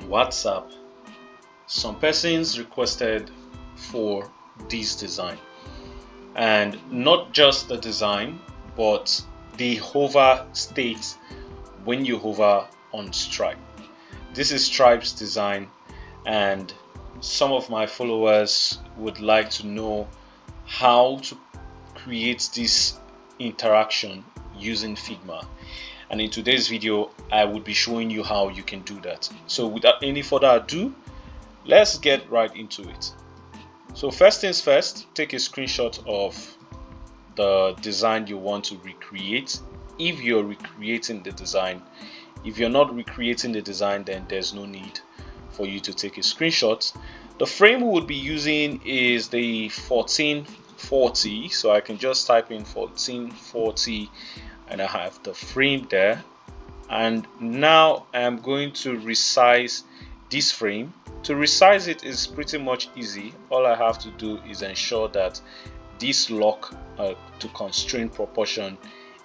WhatsApp, some persons requested for this design, and not just the design but the hover state when you hover on Stripe. This is Stripe's design, and some of my followers would like to know how to create this interaction using Figma, and in today's video I would be showing you how you can do that. So without any further ado, let's get right into it. So first things first, take a screenshot of the design you want to recreate if you're recreating the design. If you're not recreating the design, then there's no need for you to take a screenshot. The frame we would be using is the 1440, so I can just type in 1440 and I have the frame there. And now I'm going to resize this frame. To resize it is pretty much easy. All I have to do is ensure that this lock to constrain proportion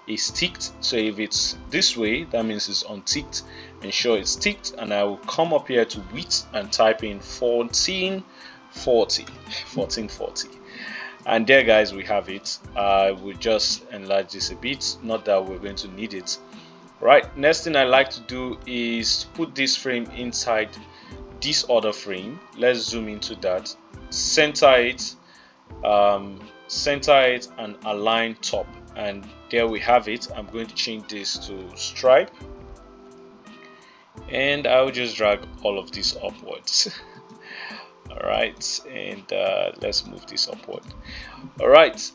is ticked. So if it's this way, that means it's unticked. Ensure it's ticked, and I will come up here to width and type in 1440, and there guys, we have it. I will just enlarge this a bit, not that we're going to need it. Right, next thing I like to do is put this frame inside this other frame. Let's zoom into that, center it and align top, and there we have it. I'm going to change this to Stripe, and I will just drag all of this upwards. All right, and let's move this upward. All right,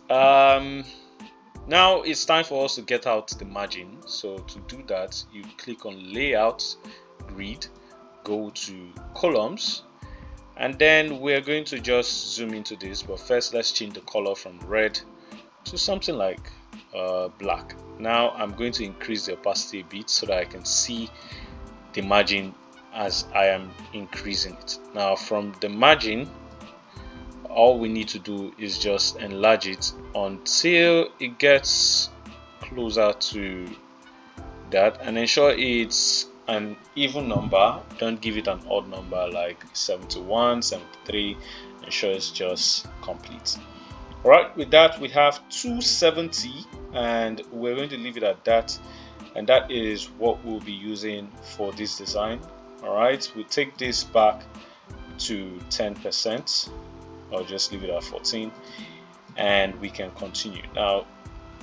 now it's time for us to get out the margin. So to do that, you click on Layout, Grid, go to Columns, and then we're going to just zoom into this. But first, let's change the color from red to something like black. Now I'm going to increase the opacity a bit so that I can see the margin as I am increasing it. Now from the margin, all we need to do is just enlarge it until it gets closer to that, and ensure it's an even number. Don't give it an odd number like 71, 73. Ensure it's just complete. All right, with that we have 270, and we're going to leave it at that, and that is what we'll be using for this design. All right, we take this back to 10%. I'll just leave it at 14, and we can continue. Now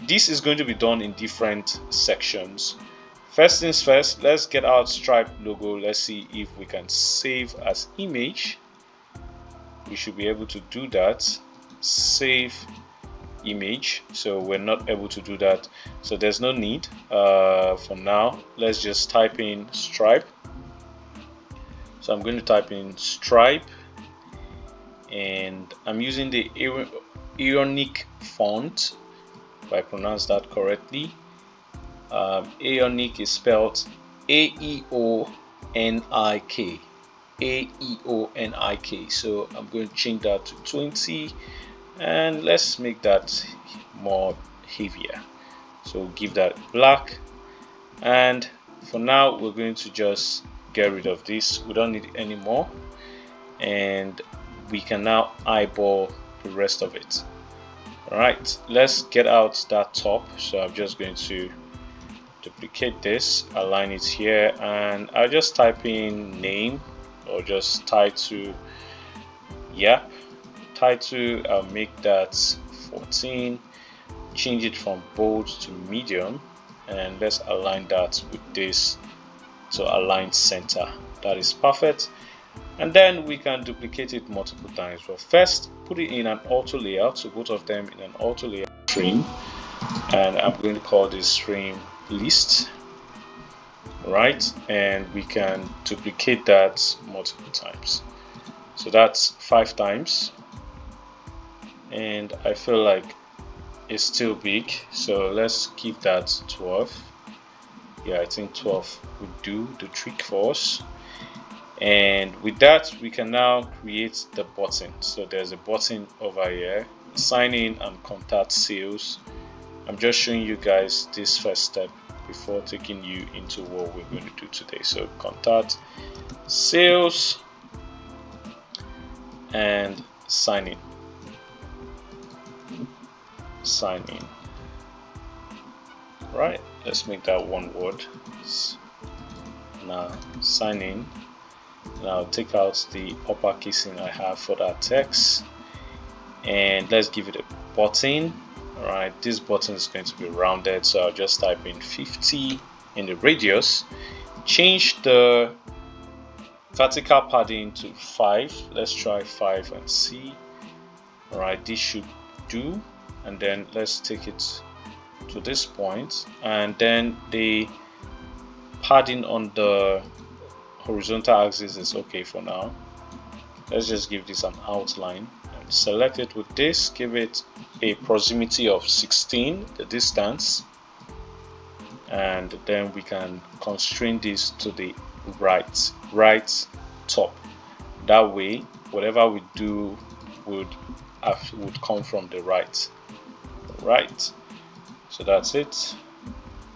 this is going to be done in different sections. First things first, let's get our Stripe logo. Let's see if we can save as image. We should be able to do that. Save image. So we're not able to do that, so there's no need for now. Let's just type in Stripe. So I'm going to type in Stripe, and I'm using the Ionic font, if I pronounce that correctly. Ionic is spelled A-E-O-N-I-K. A-E-O-N-I-K. So I'm going to change that to 20, and let's make that more heavier. So give that black, and for now we're going to just get rid of this. We don't need it anymore, and we can now eyeball the rest of it. All right, let's get out that top. So I'm just going to duplicate this, align it here, and I'll just type in name, or just title. Yeah, title, I'll make that 14, change it from bold to medium, and let's align that with this to align center. That is perfect, and then we can duplicate it multiple times. But first, put it in an auto layout, so both of them in an auto layout frame, and I'm going to call this frame list. Right, and we can duplicate that multiple times. So that's 5 times, and I feel like it's still big, so let's give that 12. Yeah, I think 12 would do the trick for us. And with that, we can now create the button. So there's a button over here, sign in and contact sales. I'm just showing you guys this first step before taking you into what we're going to do today. So contact sales and sign in. Right, let's make that one word. Now sign in. Now take out the uppercasing I have for that text, and let's give it a button. Alright, this button is going to be rounded, so I'll just type in 50 in the radius. Change the vertical padding to 5. Let's try 5 and see. Alright, this should do. And then let's take it to this point, and then the padding on the horizontal axis is okay for now. Let's just give this an outline and select it with this. Give it a proximity of 16, the distance, and then we can constrain this to the right top. That way whatever we do would come from the right. So that's it,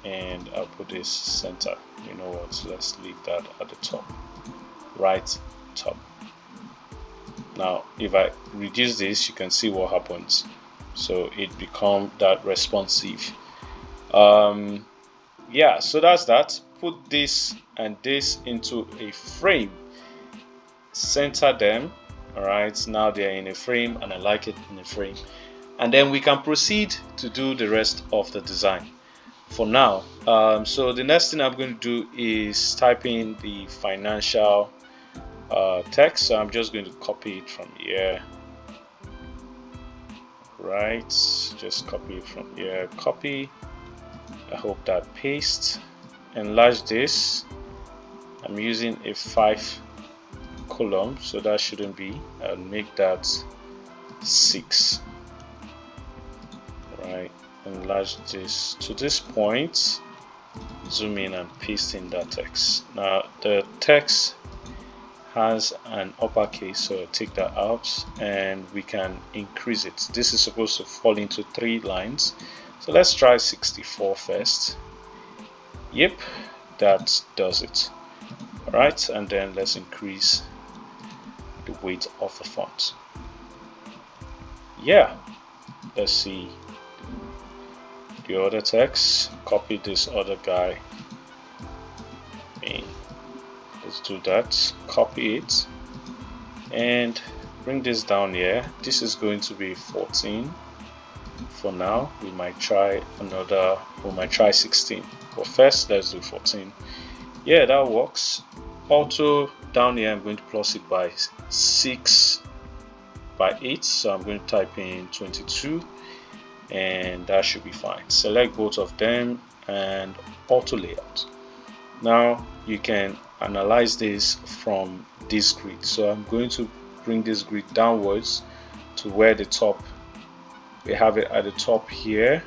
and I'll put this center. You know what, let's leave that at the top, right top. Now if I reduce this, you can see what happens. So it becomes that responsive. Yeah, so that's that. Put this and this into a frame, center them. All right, now they're in a frame, and I like it in a frame. And then we can proceed to do the rest of the design for now. So the next thing I'm going to do is type in the financial text. So I'm just going to copy it from here. Right, just copy it from here. Copy. I hope that paste. Enlarge this. I'm using a 5 column, so that shouldn't be. I'll make that 6. Right, enlarge this to this point, zoom in and paste in that text. Now the text has an uppercase, so I'll take that out and we can increase it. This is supposed to fall into 3 lines, so let's try 64 first. Yep, that does it. Alright, and then let's increase the weight of the font. Yeah, let's see the other text. Copy this other guy in. Let's do that. Copy it and bring this down here. This is going to be 14 for now. We might try 16, but first let's do 14. Yeah, that works. Also down here I'm going to plus it by 6 by 8, so I'm going to type in 22, and that should be fine. Select both of them and auto layout. Now you can analyze this from this grid. So I'm going to bring this grid downwards to where the top, we have it at the top here,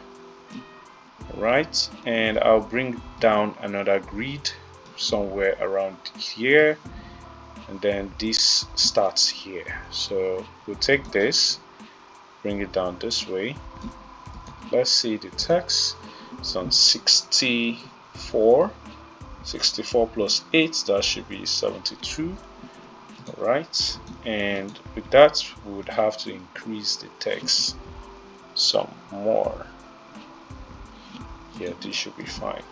right? And I'll bring down another grid somewhere around here, and then this starts here. So we'll take this, bring it down this way. Let's see the text. It's on 64 plus 8, that should be 72. All right, and with that we would have to increase the text some more. Yeah, this should be fine.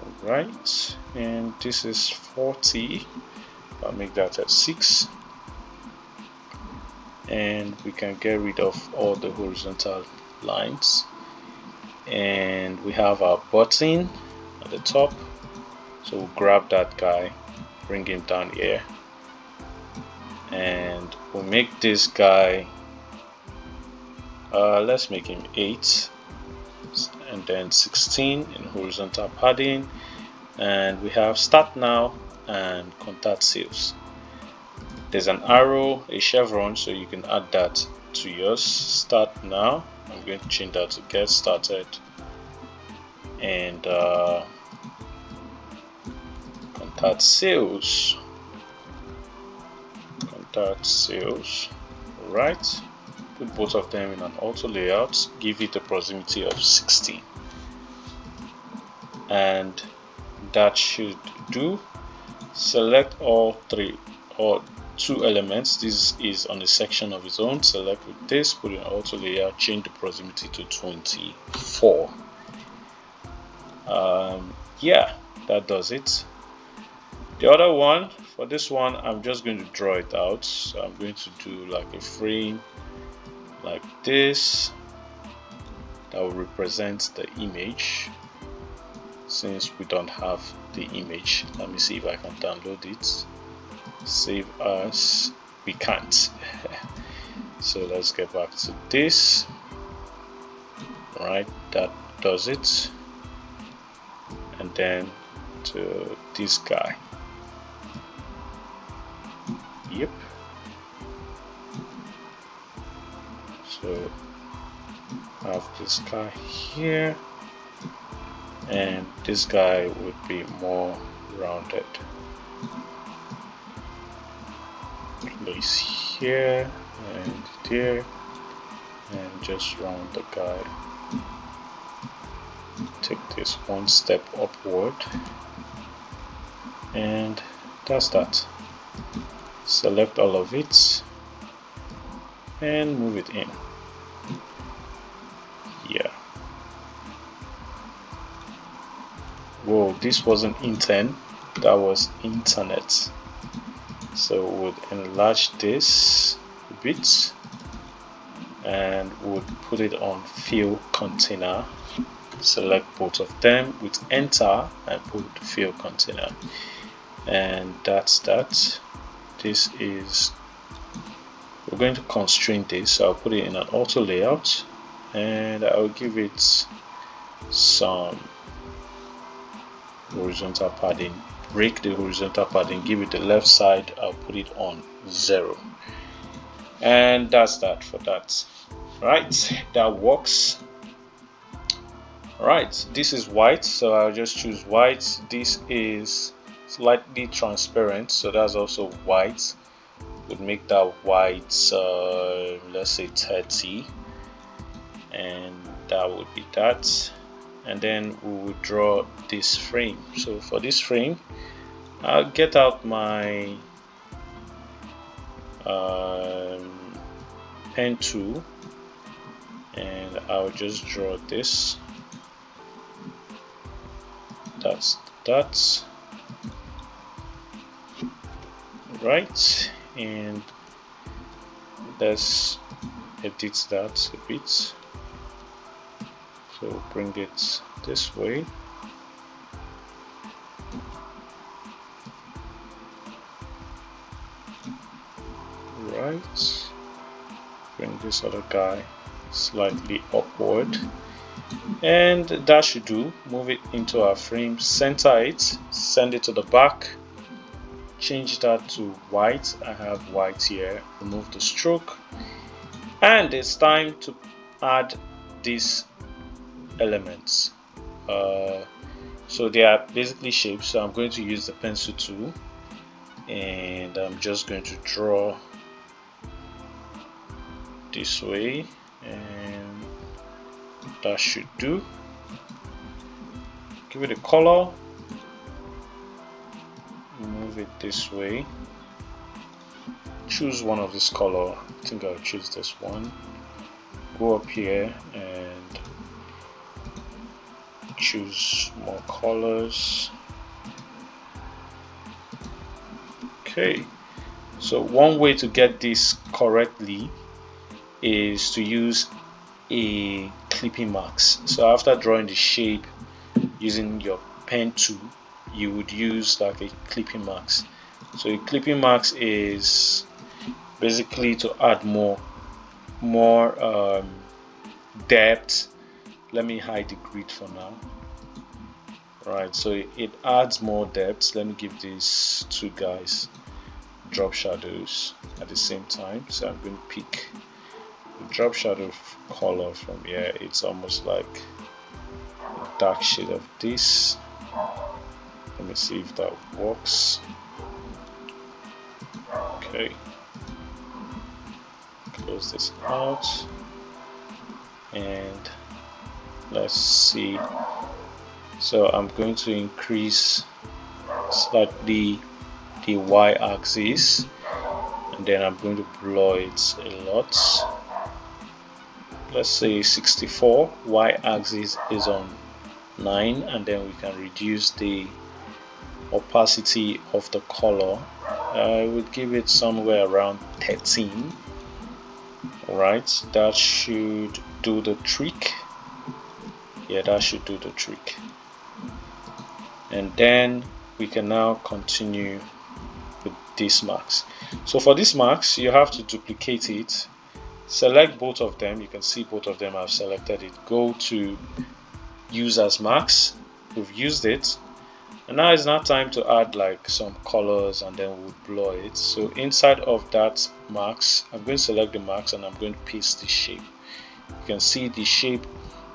All right, and this is 40. I'll make that at 6, and we can get rid of all the horizontal lines, and we have our button at the top, so we'll grab that guy, bring him down here, and we'll make this guy, let's make him 8, and then 16 in horizontal padding, and we have start now and contact sales. There's an arrow, a chevron, so you can add that to yours. Start now. I'm going to change that to get started, and contact sales. All right, put both of them in an auto layout, give it a proximity of 16. and that should do. Select all three or two elements. This is on a section of its own. Select with this, put it in auto layer, change the proximity to 24. Yeah, that does it. The other one, for this one, I'm just going to draw it out. So I'm going to do like a frame like this that will represent the image. Since we don't have the image, let me see if I can download it. Save as, we can't. So let's get back to this. Right, that does it. And then to this guy. Yep. So I have this guy here, and this guy would be more rounded. Place here and there, and just round the guy. Take this one step upward, and that's that. Select all of it and move it in. Yeah. Whoa, this wasn't intent, that was internet. So we'll enlarge this a bit and we'll put it on fill container. Select both of them with enter and put fill container, and that's that. This is, we're going to constrain this, so I'll put it in an auto layout and I'll give it some horizontal padding. Break the horizontal padding, give it the left side, I'll put it on 0, and that's that for that. Right, that works. Right, this is white, so I'll just choose white. This is slightly transparent, so that's also white. Would make that white let's say 30, and that would be that. And then we will draw this frame. So for this frame, I'll get out my pen tool and I'll just draw this. That's that. Right, and let's edit that a bit. So bring it this way. Right, bring this other guy slightly upward, and that should do. Move it into our frame, center it, send it to the back, change that to white. I have white here. Remove the stroke, and it's time to add these elements. So they are basically shapes, so I'm going to use the pencil tool and I'm just going to draw this way, and that should do. Give it a color, move it this way, choose one of this color. I think I'll choose this one. Go up here and choose more colors. Okay, so one way to get this correctly is to use a clipping mask. So after drawing the shape using your pen tool, you would use like a clipping mask. So a clipping mask is basically to add more depth. Let me hide the grid for now. Right, so it adds more depth. Let me give these two guys drop shadows at the same time. So I'm going to pick the drop shadow color from here. It's almost like a dark shade of this. Let me see if that works. Okay, close this out and let's see So I'm going to increase slightly the y-axis, and then I'm going to blur it a lot. Let's say 64. Y-axis is on 9, and then we can reduce the opacity of the color. I would give it somewhere around 13. Alright, that should do the trick. Yeah, that should do the trick. And then we can now continue with these marks. So for these marks, you have to duplicate it. Select both of them. You can see both of them. I've selected it. Go to use as marks. We've used it. And now it's not time to add like some colors, and then we'll blur it. So inside of that marks, I'm going to select the marks and I'm going to paste the shape. You can see the shape.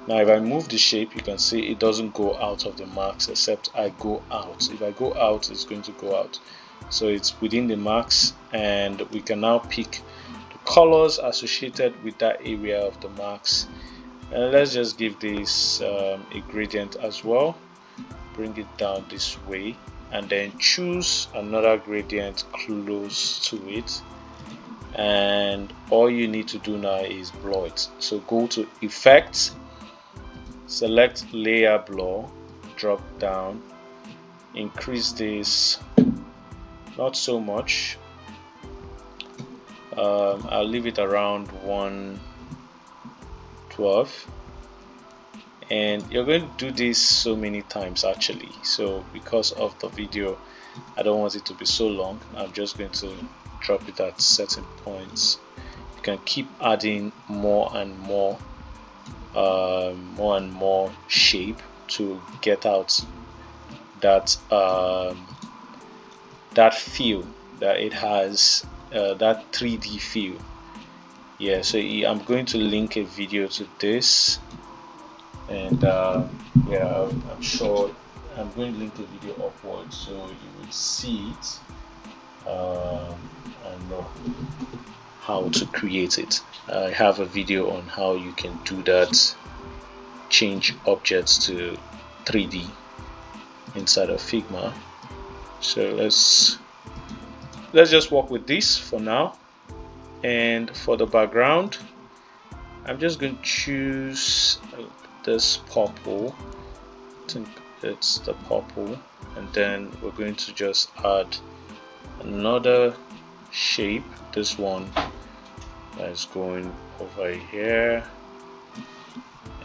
Now if I move the shape, you can see it doesn't go out of the marks, except I go out. If I go out, it's going to go out. So it's within the marks, and we can now pick the colors associated with that area of the marks. And let's just give this a gradient as well. Bring it down this way, and then choose another gradient close to it, and all you need to do now is blur it. So go to effect, select layer blur, drop down, increase this not so much. I'll leave it around 112. And you're going to do this so many times actually, so because of the video I don't want it to be so long, I'm just going to drop it at certain points. You can keep adding more and more shape to get out that that feel that it has, that 3D feel. Yeah, so I'm going to link a video to this. And yeah, I'm sure I'm going to link the video upwards so you will see it and know how to create it. I have a video on how you can do that, change objects to 3D inside of Figma. So let's just work with this for now. And for the background, I'm just going to choose this purple. I think it's the purple, and then we're going to just add another shape, this one that is going over here,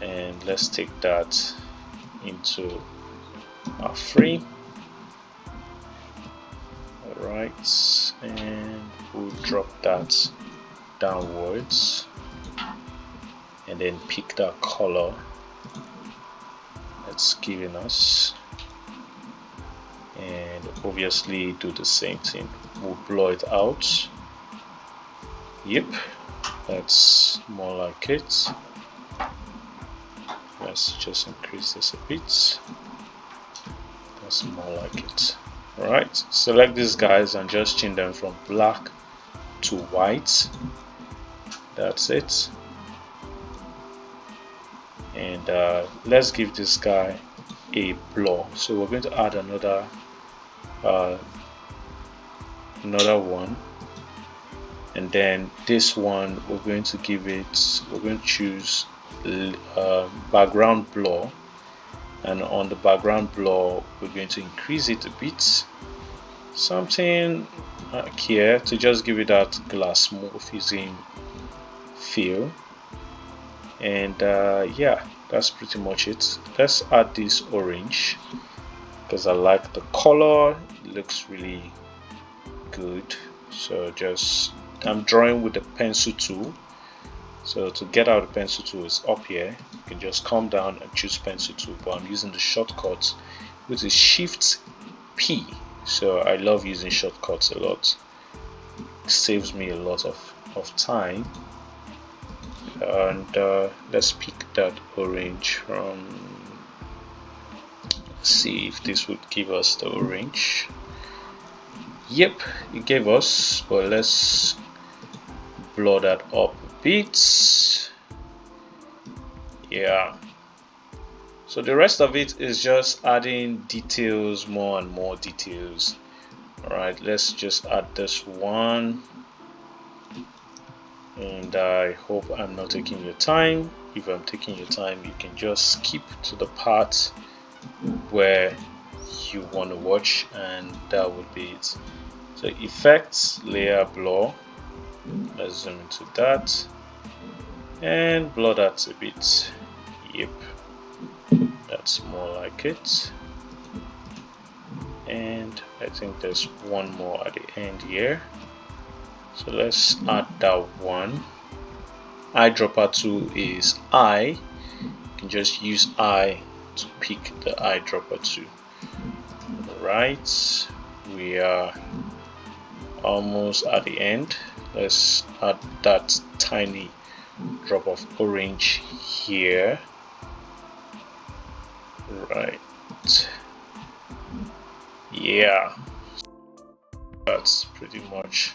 and let's take that into our frame. Alright, and we'll drop that downwards, and then pick that color that's giving us, and obviously do the same thing. We'll blur it out. Yep, that's more like it. Let's just increase this a bit. That's more like it. Alright, select these guys and just change them from black to white. That's it. And let's give this guy a blur. So we're going to add another one, and then this one we're going to give it, we're going to choose background blur, and on the background blur we're going to increase it a bit, something here, to just give it that glass smoothing feel. And yeah, that's pretty much it. Let's add this orange because I like the color, it looks really good. So just, I'm drawing with the pencil tool. So to get out the pencil tool is up here. You can just come down and choose pencil tool, but I'm using the shortcut, which is Shift P. So I love using shortcuts a lot. It saves me a lot of time. And let's pick that orange from, let's see if this would give us the orange. Yep, it gave us, but let's blur that up a bit. Yeah, So the rest of it is just adding details, more and more details. Alright, let's just add this one, and I hope I'm not taking your time. If I'm taking your time, you can just skip to the part where you want to watch, and that would be it. So effects, layer, blur. Let's zoom into that and blur that a bit. Yep, that's more like it. And I think there's one more at the end here, so let's add that one. Eyedropper tool is eye. You can just use eye to pick the eyedropper tool. Right, we are almost at the end. Let's add that tiny drop of orange here. Right, yeah, that's pretty much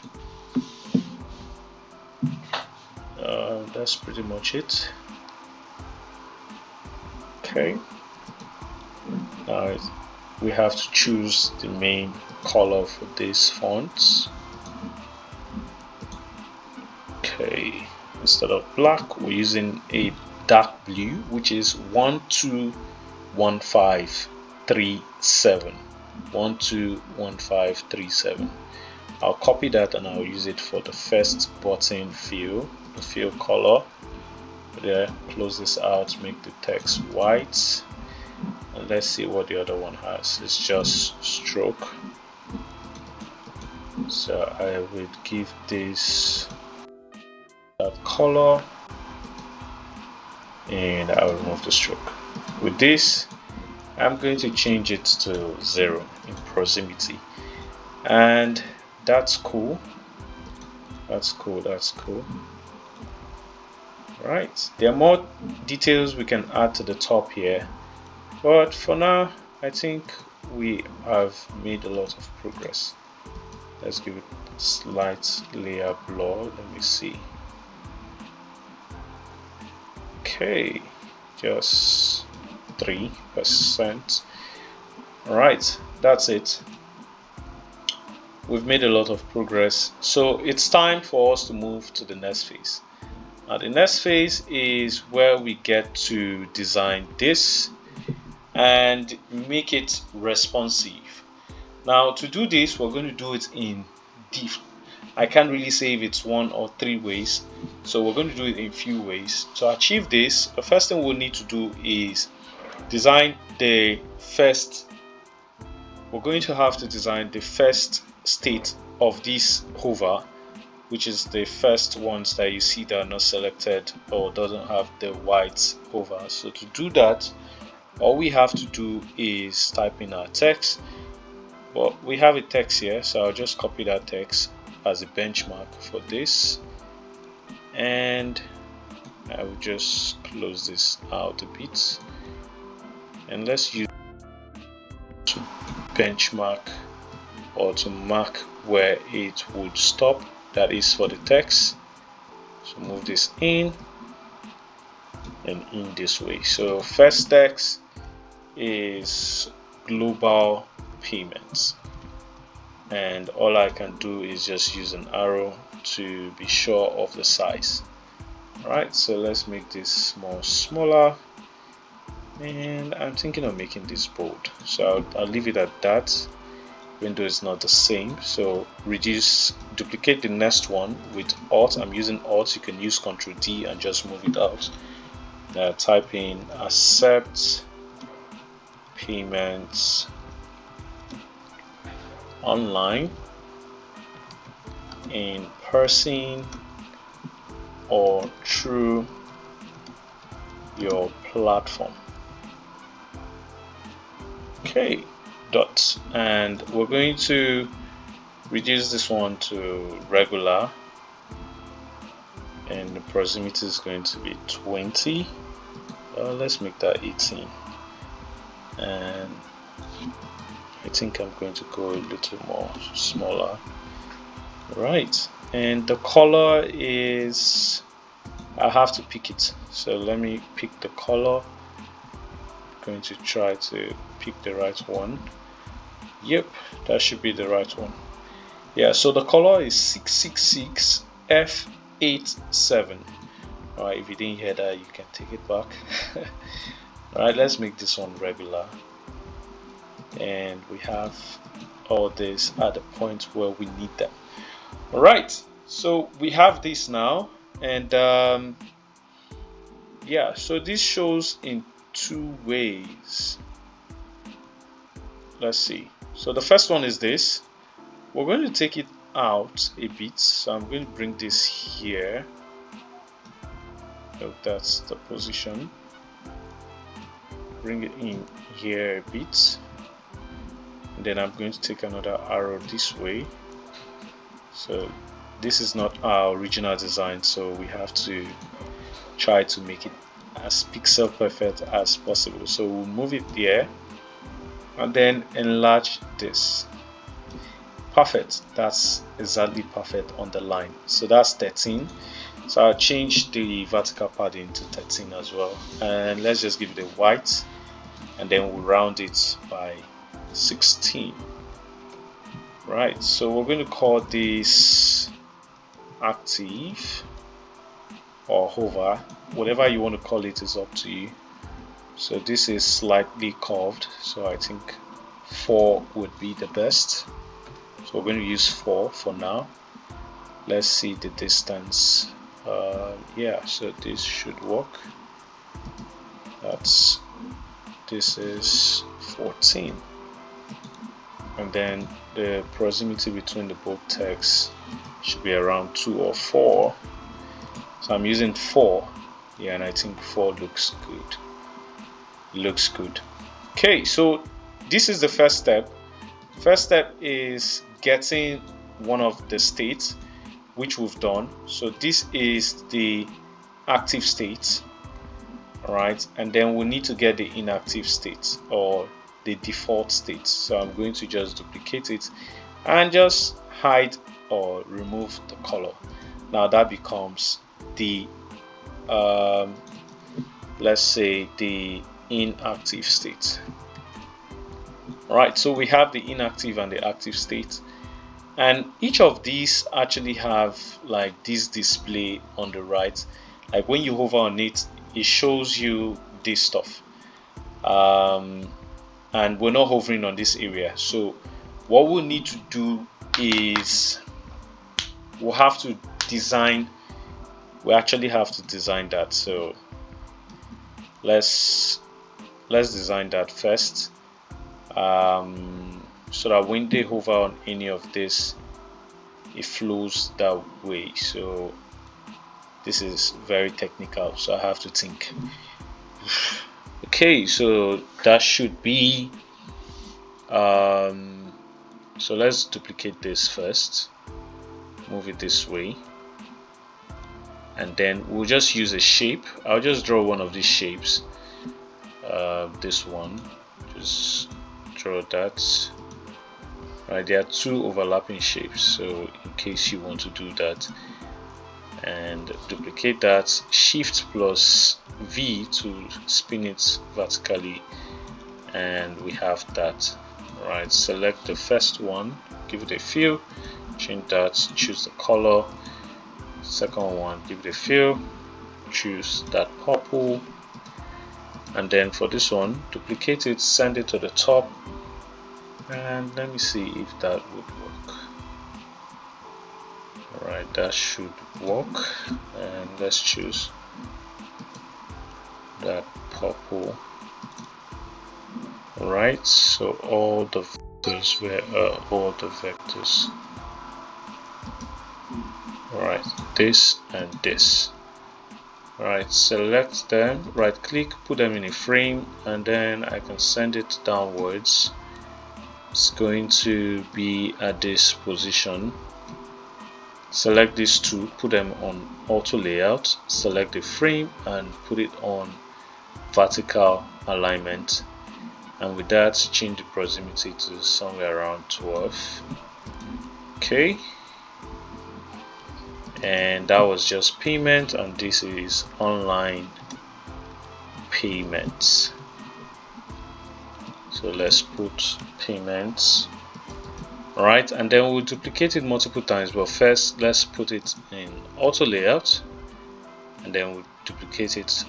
it. Okay, now we have to choose the main color for these fonts. Okay, instead of black, we're using a dark blue, which is 121537. 121537. I'll copy that and I'll use it for the first button fill, the fill color. There, close this out, make the text white, and let's see what the other one has. It's just stroke, so I will give this that color and I'll remove the stroke. With this, I'm going to change it to 0 in proximity, and that's cool. That's cool. Right, there are more details we can add to the top here, but for now I think we have made a lot of progress. Let's give it a slight layer blur. Let me see. Okay, just 3%. Alright, that's it. We've made a lot of progress, so it's time for us to move to the next phase. Now the next phase is where we get to design this and make it responsive. Now to do this, we're going to do it in I can't really say if it's 1 or 3 ways, so we're going to do it in few ways. To achieve this, the first thing we'll need to do is design the first. We're going to have to design the first state of this hover, which is the first ones that you see that are not selected or doesn't have the white hover. So to do that, all we have to do is type in our text. Well, we have a text here, so I'll just copy that text as a benchmark for this, and I will just close this out a bit, and let's use to benchmark or to mark where it would stop. That is for the text. So move this in and in this way. So first text is global payments, and all I can do is just use an arrow to be sure of the size. Alright, so let's make this smaller, and I'm thinking of making this bold, so I'll leave it at that. Window is not the same, so duplicate the next one with Alt. I'm using Alt. You can use Ctrl D and just move it out. Type in accept payments online, in person, or through your platform. Okay, dot, and we're going to reduce this one to regular, and the proximity is going to be 20. Let's make that 18, and I think I'm going to go a little more smaller. Right, and the color is, I have to pick it, so let me pick the color. going to try to pick the right one. Yep, that should be the right one. Yeah, so the color is 666F87. Alright, if you didn't hear that, you can take it back. Alright, let's make this one regular. And we have all this at the point where we need them. Alright, so we have this now, and yeah, so this shows in two ways. Let's see. So the first one is this. We're going to take it out a bit, so I'm going to bring this here. So that's the position. Bring it in here a bit, and then I'm going to take another arrow this way. So this is not our original design, so we have to try to make it as pixel perfect as possible. So we'll move it there and then enlarge this. Perfect, that's exactly perfect on the line. So that's 13. So I'll change the vertical padding to 13 as well, and let's just give it a white, and then we'll round it by 16. Right, so we're going to call this active or hover, whatever you want to call it is up to you. So this is slightly curved, so I think 4 would be the best. So we're going to use 4 for now. Let's see the distance. Yeah, so this should work. This is 14, and then the proximity between the both texts should be around 2 or 4. So I'm using 4. Yeah, and I think 4 looks good. Looks good. Okay, so this is the first step. First step is getting one of the states, which we've done. So this is the active state, all right, and then we need to get the inactive state or the default state. So I'm going to just duplicate it and just hide or remove the color. Now that becomes the let's say the inactive state. All right, so we have the inactive and the active state, and each of these actually have like this display on the right. Like when you hover on it, it shows you this stuff, and we're not hovering on this area. So what we'll need to do is we'll have to design, we actually have to design that. So let's design that first, so that when they hover on any of this, it flows that way. So this is very technical, so I have to think. Okay, so that should be so let's duplicate this first, move it this way, and then we'll just use a shape. I'll just draw one of these shapes, this one, just draw that. Right, there are 2 overlapping shapes, so in case you want to do that, and duplicate that, shift plus V to spin it vertically, and we have that. Right, select the first one, give it a fill, change that, choose the color. Second one, give it a fill, choose that purple, and then for this one, duplicate it, send it to the top, and let me see if that would work. Alright, that should work, and let's choose that purple. Alright, so all the vectors were all the vectors. Alright, this and this. Alright, select them, right click, put them in a frame, and then I can send it downwards. It's going to be at this position. Select these 2, put them on auto layout, select the frame and put it on vertical alignment, and with that change the proximity to somewhere around 12. Okay, and that was just payment, and this is online payments. So let's put payments. All right, and then we'll duplicate it multiple times, but first let's put it in auto layout, and then we'll duplicate it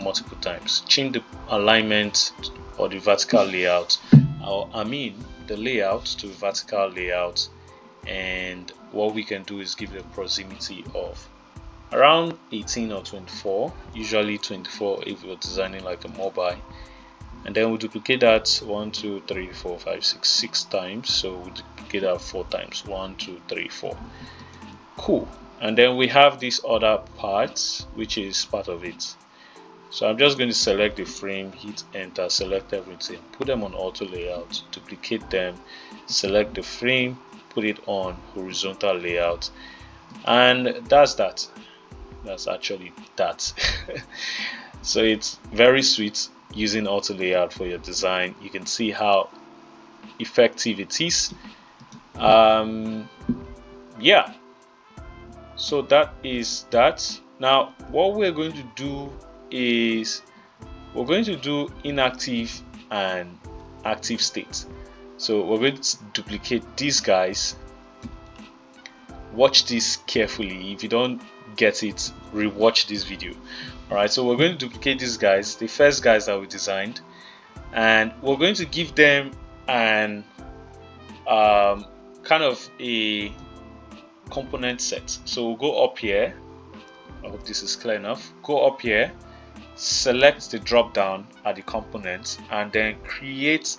multiple times. Change the alignment or the vertical layout, or I mean the layout to vertical layout, and what we can do is give it a proximity of around 18 or 24, usually 24 if you're designing like a mobile. And then we'll duplicate that 1 2 3 4 5 6 times, so we'll duplicate that 4 times, 1 2 3 4. Cool. And then we have this other part which is part of it. So I'm just going to select the frame, hit enter, select everything, put them on auto layout, duplicate them, select the frame, put it on horizontal layout, and that's that. That's actually that. So it's very sweet using auto layout for your design. You can see how effective it is. Yeah, so that is that. Now what we're going to do is we're going to do inactive and active state. So we're going to duplicate these guys. Watch this carefully. If you don't get it, rewatch this video. All right, so we're going to duplicate these guys, the first guys that we designed, and we're going to give them an kind of a component set. So we'll go up here. I hope this is clear enough. Go up here, select the drop down at the component, and then create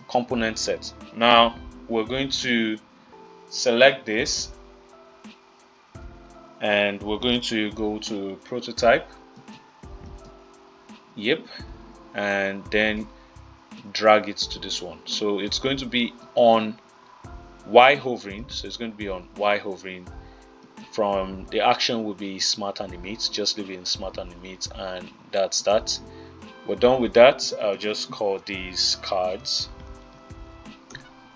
component set. Now we're going to select this, and we're going to go to prototype. Yep, and then drag it to this one. So it's going to be on Y hovering. So it's going to be on Y hovering. From the action will be smart animate. Just leave it in smart animate, and that's that. We're done with that. I'll just call these cards.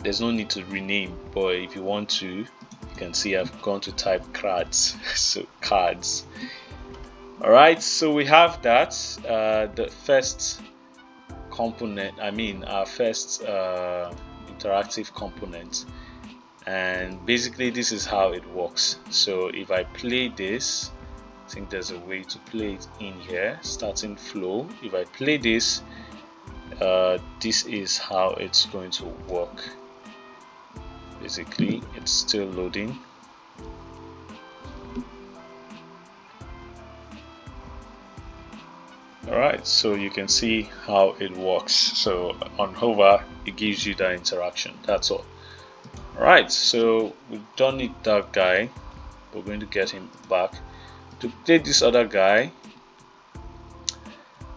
There's no need to rename, but if you want to, you can see I've gone to type cards. So cards. All right, so we have that. The first component, I mean our first interactive component, and basically this is how it works. So if I play this, I think there's a way to play it in here, starting flow. If I play this, this is how it's going to work. Basically it's still loading. Alright, so you can see how it works. So on hover, it gives you that interaction. That's all. Alright, so we don't need that guy. We're going to get him back to play this other guy.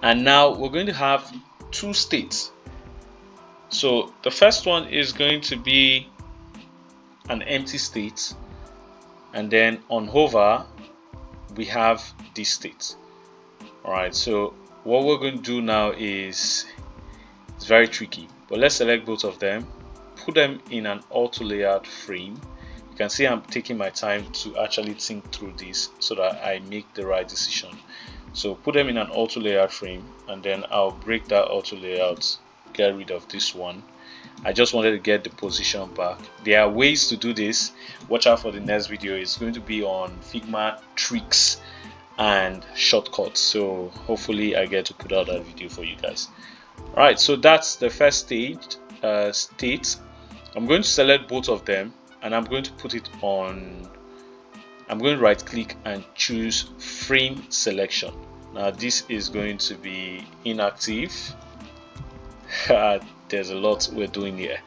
And now we're going to have two states. So the first one is going to be an empty state, and then on hover we have this state. Alright, so what we're going to do now is, it's very tricky, but let's select both of them, put them in an auto layout frame. You can see I'm taking my time to actually think through this so that I make the right decision. So put them in an auto layout frame, and then I'll break that auto layout, get rid of this one. I just wanted to get the position back. There are ways to do this. Watch out for the next video. It's going to be on Figma tricks and shortcuts, so hopefully I get to put out that video for you guys. Alright, so that's the first state. I'm going to select both of them, and I'm going to put it on, I'm going to right click and choose frame selection. Now this is going to be inactive. There's a lot we're doing here,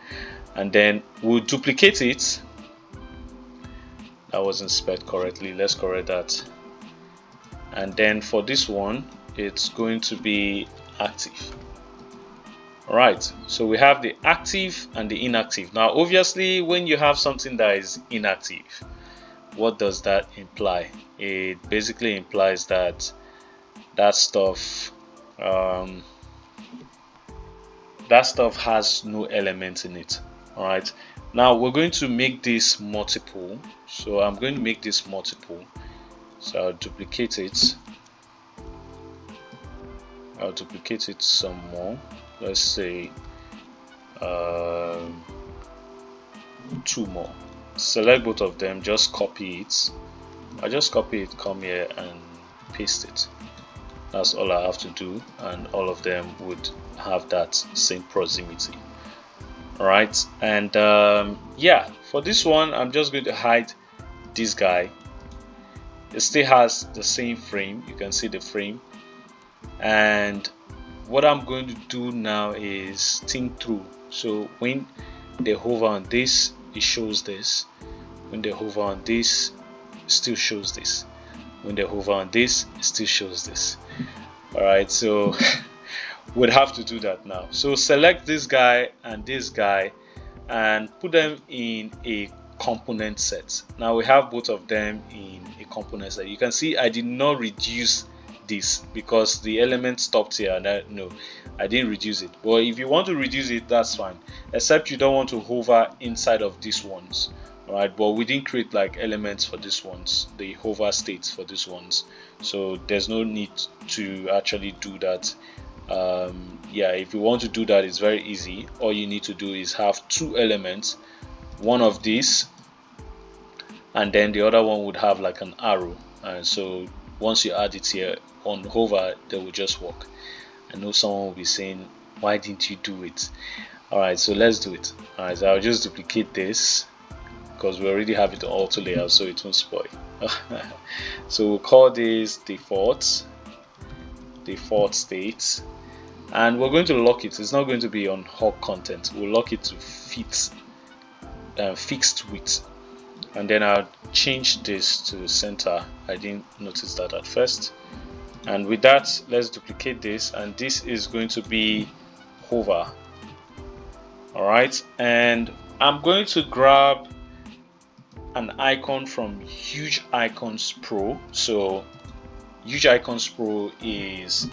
and then we'll duplicate it. That wasn't spelled correctly. Let's correct that. And then for this one, it's going to be active. Alright, so we have the active and the inactive. Now obviously when you have something that is inactive, what does that imply? It basically implies that that stuff has no element in it. Alright, now we're going to make this multiple. So I'm going to make this multiple. So I'll duplicate it. I'll duplicate it some more. Let's say two more. Select both of them, just copy it. I just copy it, come here and paste it. That's all I have to do, and all of them would have that same proximity. Alright, and yeah, for this one I'm just going to hide this guy. It still has the same frame, you can see the frame. And what I'm going to do now is think through. So when they hover on this, it shows this. When they hover on this, it still shows this. When they hover on this, it still shows this. Alright, so we'd have to do that now. So select this guy and put them in a component set. Now we have both of them in a component set. You can see I did not reduce this because the element stopped here, and no, I didn't reduce it. But if you want to reduce it, that's fine, except you don't want to hover inside of these ones. Alright, but we didn't create like elements for these ones, the hover states for these ones, so there's no need to actually do that. Yeah, if you want to do that, it's very easy. All you need to do is have two elements, one of these and then the other one would have like an arrow, and so once you add it here on hover, they will just work. I know someone will be saying, why didn't you do it? Alright, so let's do it. Alright, so I'll just duplicate this because we already have it on auto layout, so it won't spoil. So we'll call this default state, and we're going to lock it. It's not going to be on hog content. We'll lock it to fit fixed width, and then I'll change this to center. I didn't notice that at first. And with that, let's duplicate this, and this is going to be hover. Alright, and I'm going to grab an icon from UIUX Pro. So UIUX Pro is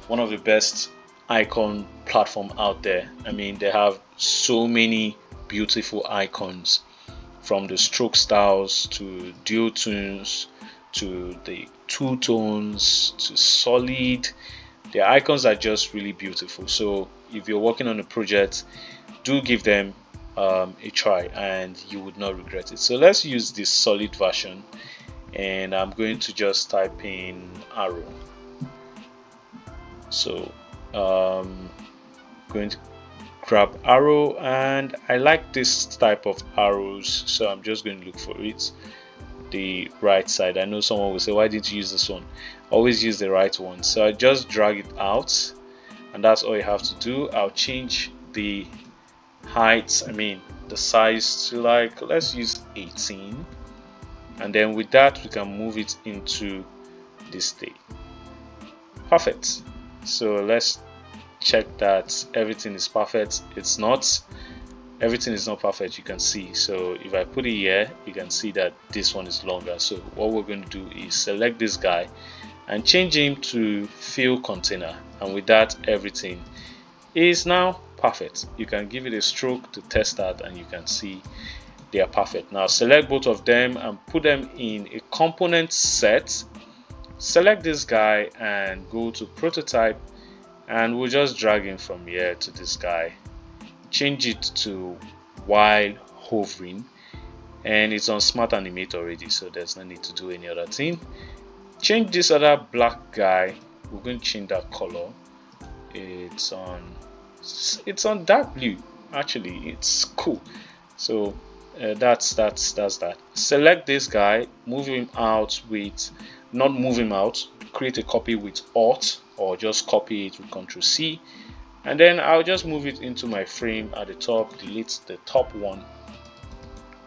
one of the best icon platform out there. I mean, they have so many beautiful icons, from the stroke styles to dual tones to the two tones to solid. The icons are just really beautiful. So if you're working on a project, do give them a try and you would not regret it. So let's use this solid version, and I'm going to just type in arrow. So going to grab arrow, and I like this type of arrows, so I'm just going to look for it, the right side. I know someone will say, why didn't you use this one? Always use the right one. So I just drag it out, and that's all you have to do. I'll change the height, I mean the size, to like, let's use 18, and then with that we can move it into this state. Perfect. So let's check that everything is perfect. It's not, everything is not perfect, you can see. So if I put it here, you can see that this one is longer. So what we're going to do is select this guy and change him to fill container, and with that everything is now perfect. You can give it a stroke to test that, and you can see they are perfect. Now select both of them and put them in a component set. Select this guy and go to prototype, and we'll just drag him from here to this guy, change it to while hovering, and it's on smart animate already, so there's no need to do any other thing. Change this other black guy, we're going to change that color. It's on dark blue, actually it's cool. So that's that. Select this guy, move him out with, not move him out, create a copy with Alt, or just copy it with Ctrl+C, and then I'll just move it into my frame at the top, delete the top one,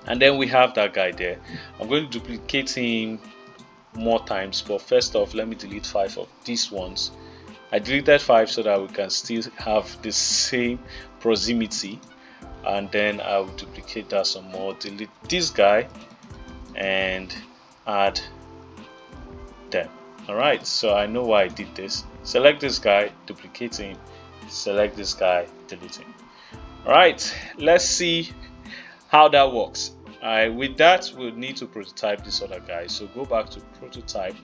and then we have that guy there. I'm going to duplicate him more times, but first off let me delete 5 of these ones. I deleted 5 so that we can still have the same proximity, and then I will duplicate that some more, delete this guy and add them. Alright, so I know why I did this. Select this guy, duplicate him, select this guy, delete him. Alright, let's see how that works. Alright, with that we'll need to prototype this other guy. So go back to prototype,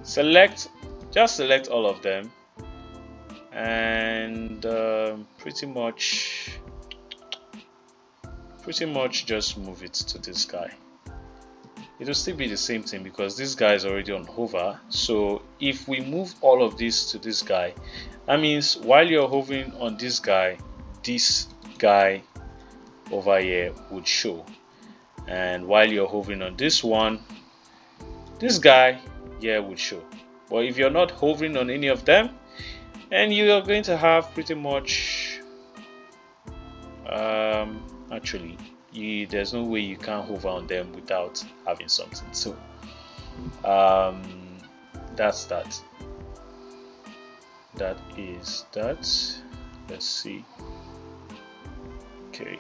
just select all of them, and and pretty much just move it to this guy. It will still be the same thing because this guy is already on hover. So if we move all of this to this guy, that means while you're hovering on this guy over here would show, and while you're hovering on this one, this guy here would show. But if you're not hovering on any of them, and you are going to have pretty much actually there's no way you can hover on them without having something. So that's that. That is that. Let's see. Okay.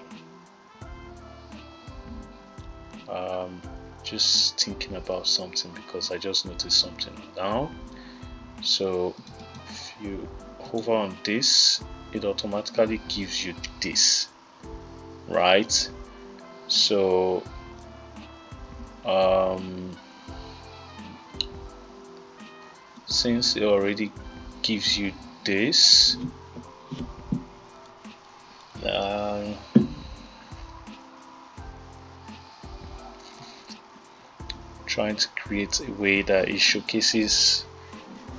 Just thinking about something because I just noticed something now. So if you hover on this, it automatically gives you this, right? So since it already gives you this, trying to create a way that it showcases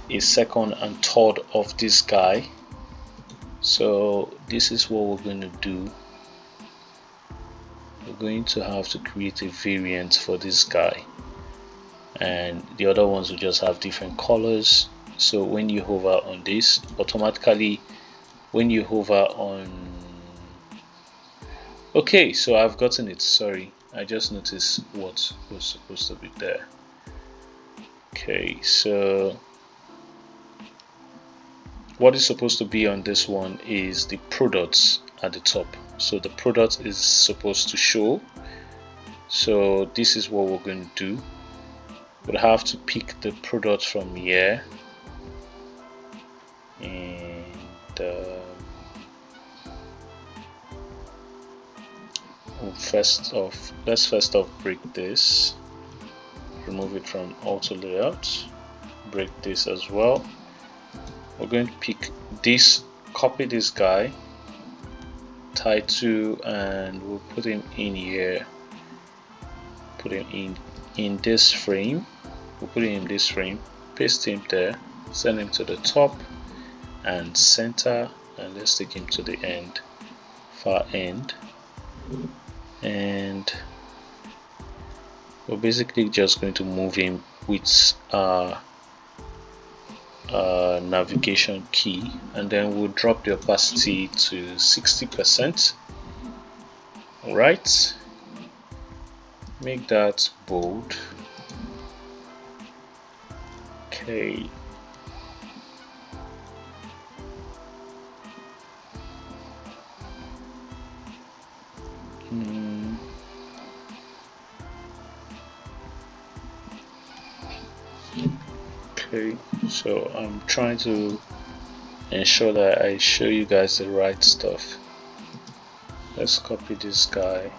a second and third of this guy. So this is what we're going to do. We're going to have to create a variant for this guy, and the other ones will just have different colors. So when you hover on this, automatically when you hover on, okay, so I've gotten it, sorry, I just noticed what was supposed to be there. Okay, so what is supposed to be on this one is the products at the top. So the product is supposed to show. So this is what we're going to do. We'll have to pick the product from here, and let's first off break this, remove it from auto layout, break this as well. We're going to pick this, copy this guy, title, and we'll put him in here, put him in this frame. We'll put him in this frame, paste him there, send him to the top and center, and let's take him to the end, far end. And we're basically just going to move him with navigation key, and then we'll drop the opacity to 60%. Alright, make that bold. Okay, okay, so I'm trying to ensure that I show you guys the right stuff. Let's copy this guy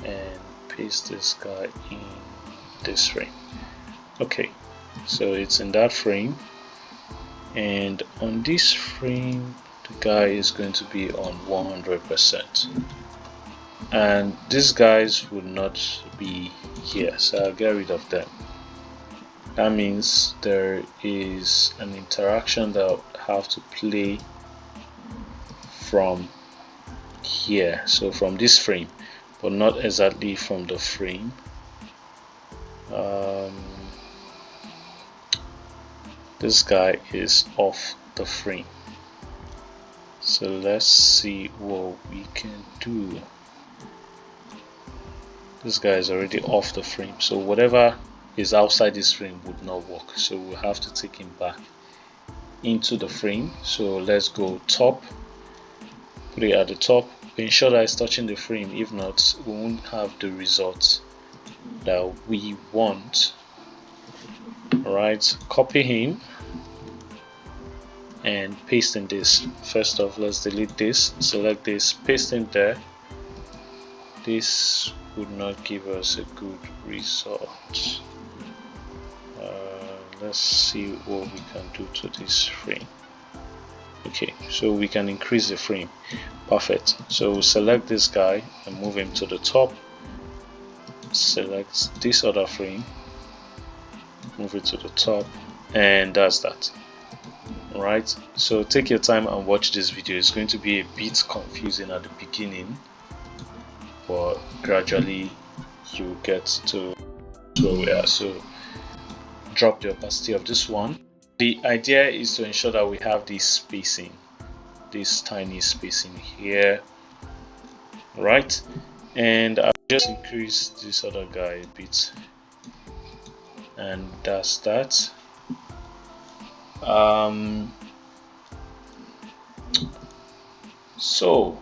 and paste this guy in this frame. Okay, so it's in that frame, and on this frame the guy is going to be on 100%, and these guys would not be here, so I'll get rid of them. That means there is an interaction that I'll have to play from here, so from this frame, but not exactly from the frame. This guy is off the frame, so let's see what we can do. This guy is already off the frame, so whatever is outside this frame would not work, so we'll have to take him back into the frame. So let's go top, put it at the top, ensure that it's touching the frame. If not, we won't have the result that we want. Alright, copy him and paste in this. First off, let's delete this, select this, paste in there. This would not give us a good result. Let's see what we can do to this frame. Okay, so we can increase the frame. Perfect. So we'll select this guy and move him to the top. Select this other frame, move it to the top, and that's that. Alright, so take your time and watch this video. It's going to be a bit confusing at the beginning, but gradually you get to where we are. So drop the opacity of this one. The idea is to ensure that we have this spacing, this tiny spacing here, right? And I'll just increase this other guy a bit, and that's that. So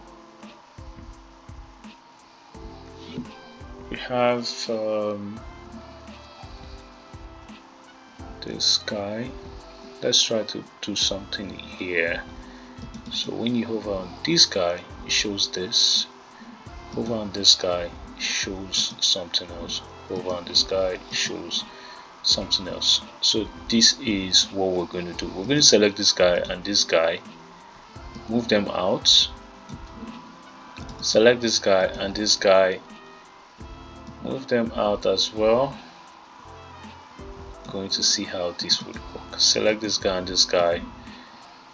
we have this guy. Let's try to do something here. So when you hover on this guy, it shows this. Hover on this guy, it shows something else. Hover on this guy, it shows something else. So this is what we're going to do. We're going to select this guy and this guy, move them out. Select this guy and this guy, move them out as well. Going to see how this would work. Select this guy and this guy,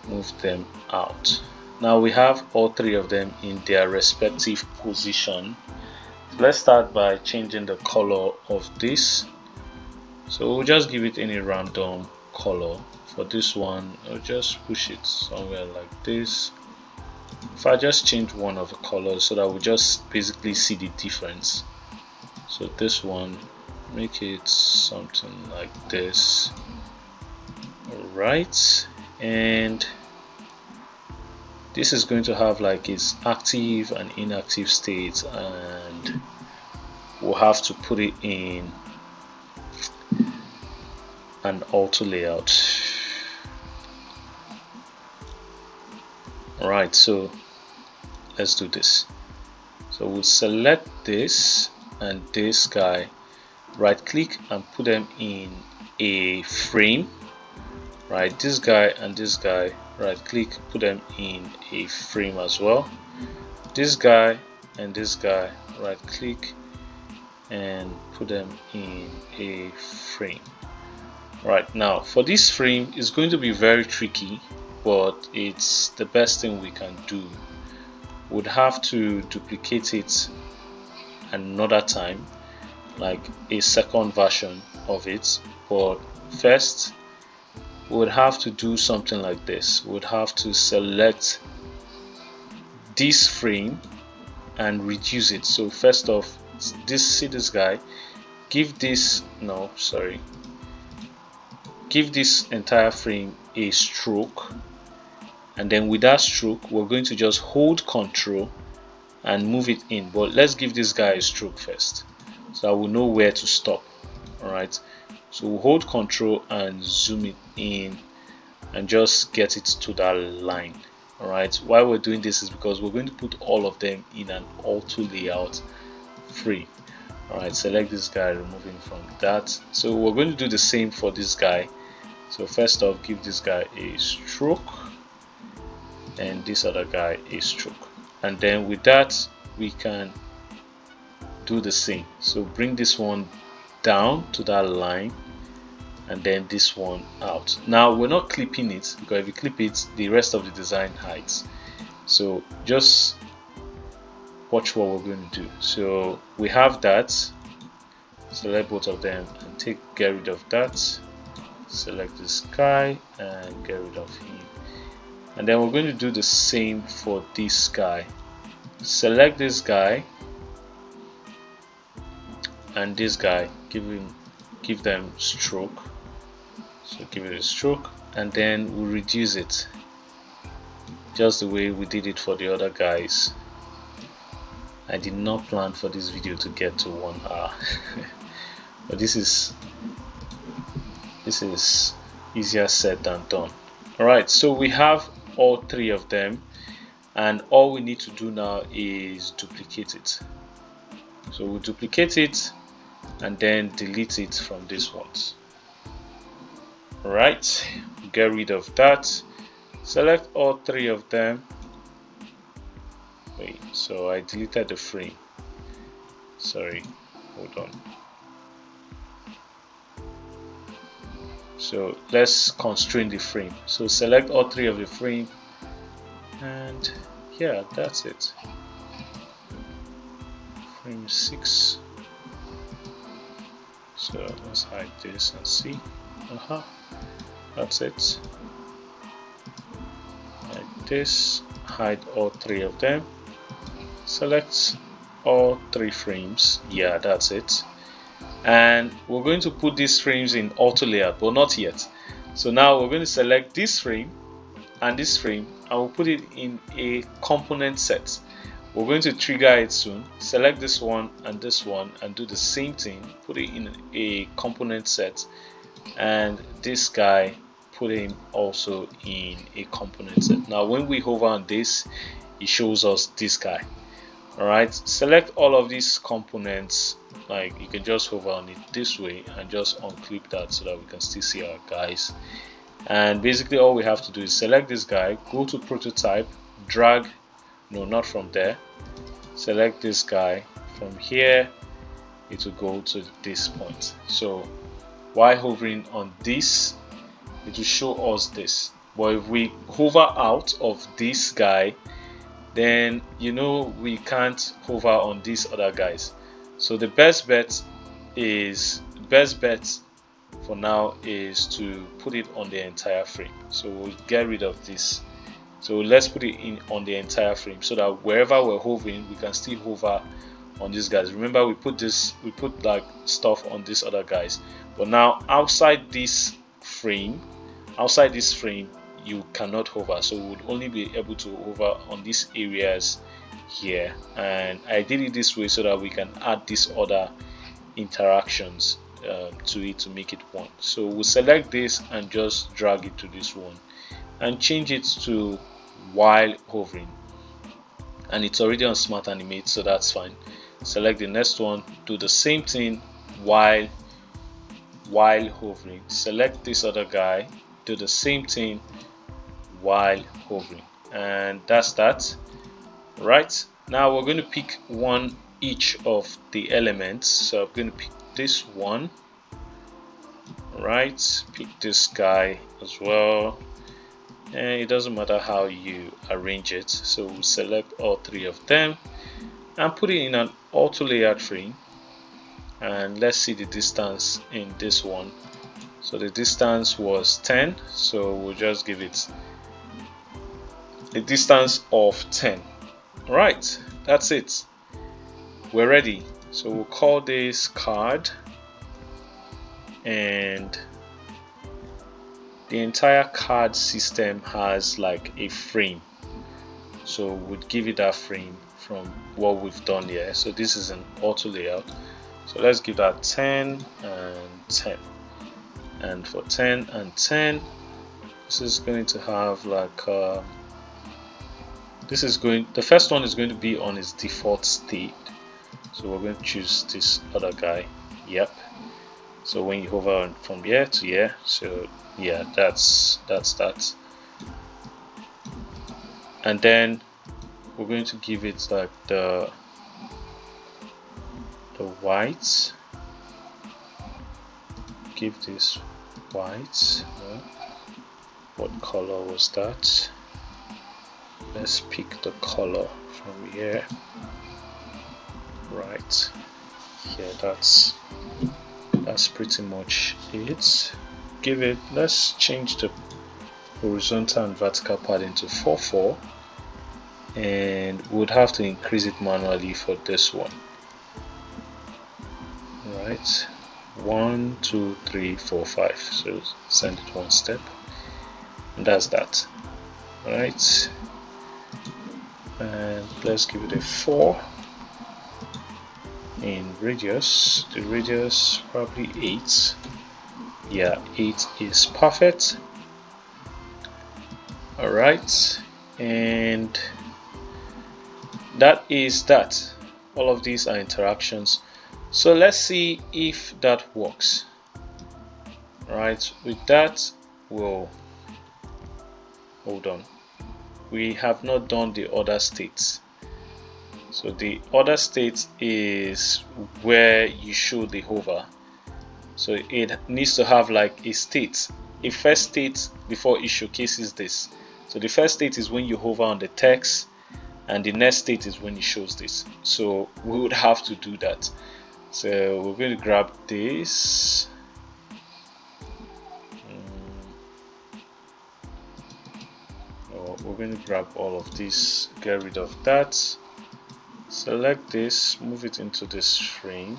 move them out. Now we have all three of them in their respective position. Let's start by changing the color of this. So we'll just give it any random color. For this one, I'll just push it somewhere like this. If I just change one of the colors so that we just basically see the difference. So this one, make it something like this. Alright, and this is going to have like its active and inactive states, and we'll have to put it in an auto layout. Alright, so let's do this. So we'll select this and this guy, right click and put them in a frame. Right, this guy and this guy, right click, put them in a frame as well. This guy and this guy, right click and put them in a frame. Right, now for this frame, it's going to be very tricky, but it's the best thing we can do. Would have to duplicate it another time, like a second version of it, but first we would have to do something like this. We would have to select this frame and reduce it. So first off, see this guy, give this give this entire frame a stroke, and then with that stroke we're going to just hold Ctrl and move it in. But let's give this guy a stroke first, so I will know where to stop. Alright, so we'll hold Ctrl and zoom it in and just get it to that line. Alright, why we're doing this is because we're going to put all of them in an auto layout frame. Alright, select this guy, removing from that. So we're going to do the same for this guy. So first off, give this guy a stroke and this other guy a stroke, and then with that we can do the same. So bring this one down to that line and then this one out. Now we're not clipping it, because if you clip it, the rest of the design hides. So just watch what we're going to do. So we have that, select both of them and get rid of that. Select this guy and get rid of him, and then we're going to do the same for this guy. Select this guy and this guy, give them stroke. So give it a stroke, and then we'll reduce it just the way we did it for the other guys. I did not plan for this video to get to 1 hour but this is easier said than done. Alright, so we have all three of them, and all we need to do now is duplicate it. So we'll duplicate it and then delete it from this ones. Alright, get rid of that, Select all three of them. Wait, so I deleted the frame. Sorry, hold on. So let's constrain the frame. So select all three of the frame, and yeah, that's it. Frame 6. So let's hide this and see. That's it. Like this. Hide all three of them. Select all three frames. Yeah, that's it. And we're going to put these frames in auto layout, but not yet. So now we're going to select this frame and this frame, and we'll put it in a component set. We're going to trigger it soon. Select this one and do the same thing. Put it in a component set, and this guy, put him also in a component set. Now when we hover on this, it shows us this guy. Alright, select all of these components. Like, you can just hover on it this way and just unclip that so that we can still see our guys. And basically all we have to do is select this guy, go to prototype, drag, no, not from there, select this guy. From here it will go to this point. So while hovering on this, it will show us this. But if we hover out of this guy, then you know we can't hover on these other guys. So the best bet for now is to put it on the entire frame. So we'll get rid of this. So let's put it in on the entire frame so that wherever we're hovering, we can still hover on these guys. Remember, we put like stuff on these other guys, but now outside this frame, you cannot hover. So we would only be able to hover on these areas here, and I did it this way so that we can add these other interactions to it to make it one. So we'll select this and just drag it to this one and change it to while hovering, and it's already on Smart Animate, so that's fine. Select the next one, do the same thing while hovering. Select this other guy, do the same thing while hovering, and that's that. Right, now we're going to pick one each of the elements. So I'm going to pick this one. Right, pick this guy as well, and it doesn't matter how you arrange it. So we'll select all three of them and put it in an auto layout frame, and let's see the distance in this one. So the distance was 10, so we'll just give it a distance of 10. Right, that's it, we're ready. So we'll call this card, and the entire card system has like a frame, so we'll give it that frame from what we've done here. So this is an auto layout, so let's give that 10 and 10, and for 10 and 10, this is going to have like the first one is going to be on its default state, so we're going to choose this other guy. Yep, so when you hover from here to here, so yeah, that's that. And then we're going to give it like the white, give this white. What color was that? Let's pick the color from here. Right, yeah, that's pretty much it. Give it, let's change the horizontal and vertical padding to 4:4, and would have to increase it manually for this one. Right, 1 2 3 4 5, so send it one step, and that's that. Right, and let's give it a 4 in radius. The radius probably 8. Yeah, 8 is perfect. Alright, and that is that. All of these are interactions, so let's see if that works. Right, with that we'll hold on, we have not done the other states. So the other state is where you show the hover. So it needs to have like a state, a first state before it showcases this. So the first state is when you hover on the text, and the next state is when it shows this. So we would have to do that. So we're going to grab this. We're going to grab all of this, get rid of that, select this, move it into this frame,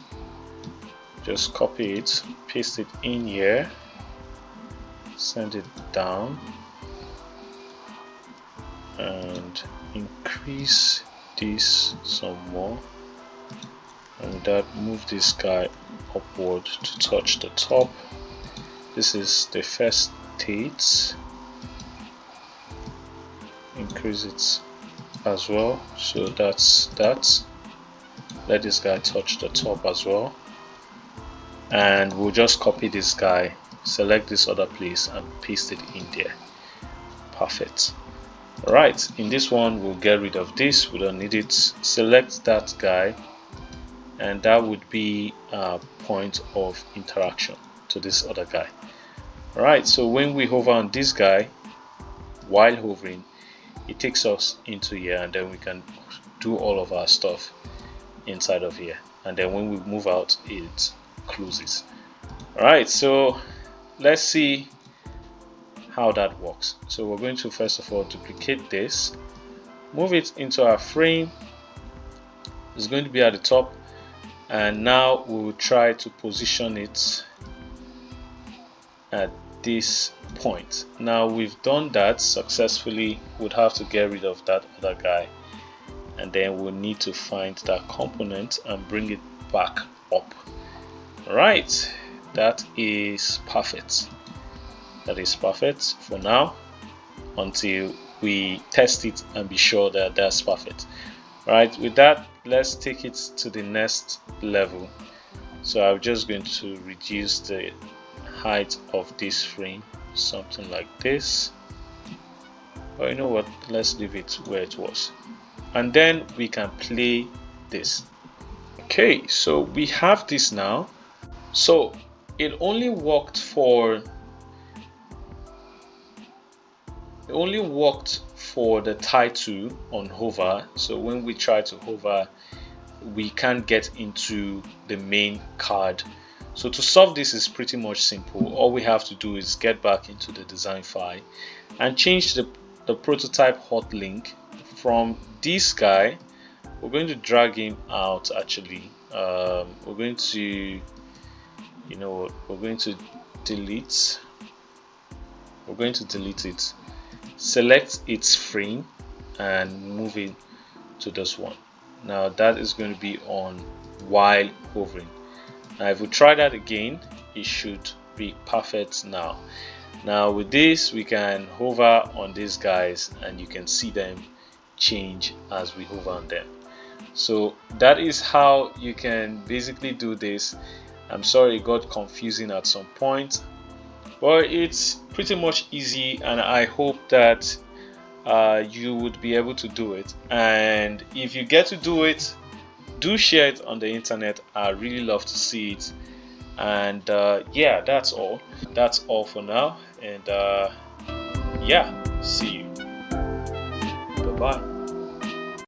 just copy it, paste it in here, send it down, and increase this some more, and that move this guy upward to touch the top. This is the first state, increase it as well, so that's that. Let this guy touch the top as well, and we'll just copy this guy, select this other place and paste it in there. Perfect. Right, in this one we'll get rid of this, we don't need it. Select that guy, and that would be a point of interaction to this other guy. Alright, so when we hover on this guy, while hovering, it takes us into here, and then we can do all of our stuff inside of here, and then when we move out, it closes. Alright, so let's see how that works. So we're going to first of all duplicate this, move it into our frame. It's going to be at the top, and now we will try to position it at this point. Now we've done that successfully. Would have to get rid of that other guy, and then we'll need to find that component and bring it back up. Right, that is perfect. That is perfect for now, until we test it and be sure that that's perfect. Right, with that, let's take it to the next level. So I'm just going to reduce the height of this frame, something like this. Or you know what, let's leave it where it was, and then we can play this. Okay, so we have this now. So it only worked for the title on hover. So when we try to hover, we can't get into the main card. So to solve this is pretty much simple. All we have to do is get back into the design file and change the prototype hot link from this guy. We're going to drag him out. Actually, we're going to, you know what, we're going to delete it, select its frame and move it to this one. Now that is going to be on while hovering. Now if we try that again, it should be perfect now. Now with this, we can hover on these guys and you can see them change as we hover on them. So that is how you can basically do this. I'm sorry it got confusing at some point, but it's pretty much easy, and I hope that you would be able to do it. And if you get to do it, do share it on the internet. I really love to see it. And yeah, that's all for now, and yeah, see you, bye bye.